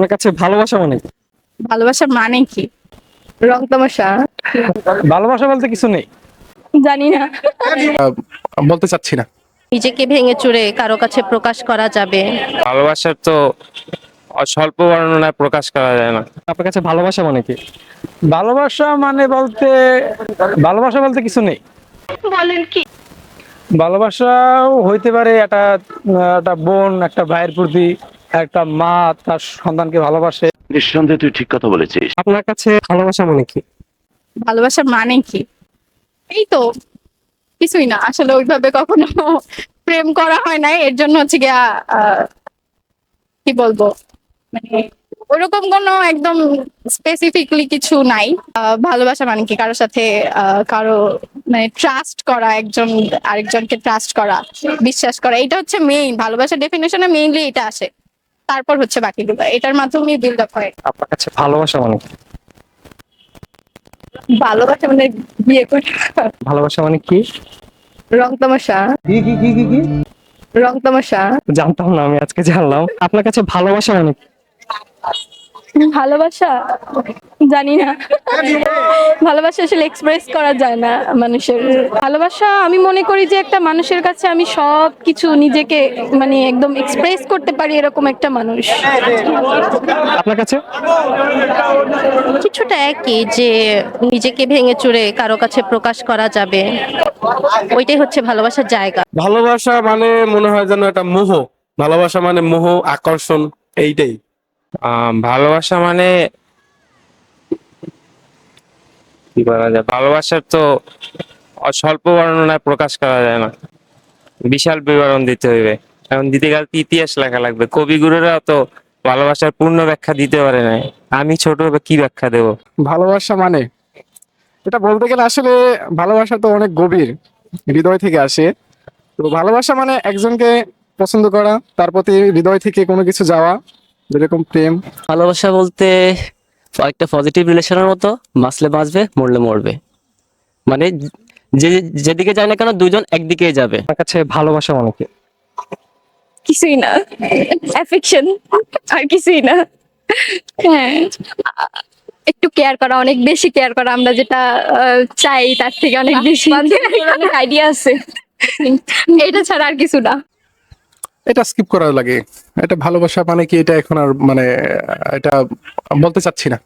আপনার কাছে ভালোবাসা মানে কি? ভালোবাসার মানে কি? রং তামাশা? ভালোবাসা বলতে কিছু নেই। জানি না। বলতে চাচ্ছি না। নিজেকে ভেঙে চুরে কারো কাছে প্রকাশ করা যাবে। ভালোবাসার তো স্বল্প বর্ণনায় প্রকাশ করা যায় না। আপনার কাছে ভালোবাসা মানে কি? ভালোবাসা মানে বলতে কিছু নেই। বলেন কি? ভালোবাসাও হইতে পারে একটা বোন একটা ভাইয়ের প্রতি, একটা মা তার সন্তানকে ভালোবাসে। নিঃসন্দেহে তুই ঠিক কথা বলেছিস। আপনার কাছে ভালোবাসা মানে কি? ভালোবাসার মানে কি? এই তো কিছুই না, আসলে ওইভাবে কখনো প্রেম করা হয় নাই, এর জন্য হচ্ছে গিয়া কি বলবো, মানে ওরকম কোনো একদম স্পেসিফিকলি কিছু নাই। ভালোবাসা মানে কি? কারোর সাথে কারো মানে ট্রাস্ট করা, একজন আরেকজনকে ট্রাস্ট করা, বিশ্বাস করা, এটা হচ্ছে মেইন ভালোবাসার ডেফিনেশনে, মেইনলি এটা আসে। তারপর হচ্ছে বাকিগুলো এটার মাধ্যমেই বিল্ড আপ হয়। আপনার কাছে ভালোবাসা মানে কি? ভালোবাসা মানে বিয়ে করে ভালোবাসা মানে কি? রং তামাশা? রং তামাশা? জানতাম না, আমি আজকে জানলাম। আপনার কাছে ভালোবাসা মানে কি? ভালোবাসা জানি না। ভালোবাসা আসলে এক্সপ্রেস করা যায় না মানুষের। ভালোবাসা আমি মনে করি যে একটা মানুষের কাছে আমি সব কিছু নিজেকে মানে একদম এক্সপ্রেস করতে পারি, এরকম একটা মানুষ। আপনার কাছে কিছুটা একই, যে নিজেকে ভেঙে চুরে কারো কাছে প্রকাশ করা যাবে, ওইটাই হচ্ছে ভালোবাসার জায়গা। ভালোবাসা মানে মনে হয় যেন একটা মোহ। ভালোবাসা মানে মোহ, আকর্ষণ, এইটাই। ভালোবাসা মানে কি বলা যায়, ভালোবাসার তো স্বল্প বর্ণনায় প্রকাশ করা যায় না, বিশাল বিবরণ দিতে হইবে। এখন দিতে গেলে তো ইতিহাস লেখা লাগবে, কবিগুরুরা তো ভালোবাসার পূর্ণ ব্যাখ্যা দিতে পারে না। আমি ছোট কি ব্যাখ্যা দেব? ভালোবাসা মানে এটা বলতে গেলে আসলে ভালোবাসা তো অনেক গভীর, হৃদয় থেকে আসে। তো ভালোবাসা মানে একজনকে পছন্দ করা, তার প্রতি হৃদয় থেকে কোনো কিছু যাওয়া, যেরকম প্রেম। ভালোবাসা বলতে একটা পজিটিভ রিলেশনের মতো, বাঁচলে বাঁচবে, মরলে মরবে। মানে যে যেদিকে যায় না কেন দুজন একদিকেই যাবে। আপনার কাছে ভালোবাসা মানে কি? কিছুই না, অ্যাফেকশন, আর কিছুই না। হ্যাঁ, একটু কেয়ার করা, অনেক বেশি কেয়ার করা, আমরা যেটা চাই তার থেকে অনেক বেশি। অনেক আইডিয়া আছে, এটা ছাড়া আর কিছু না। এটা স্কিপ করা লাগে। এটা ভালোবাসা মানে কি, এটা এখন আর মানে এটা বলতে চাচ্ছি না।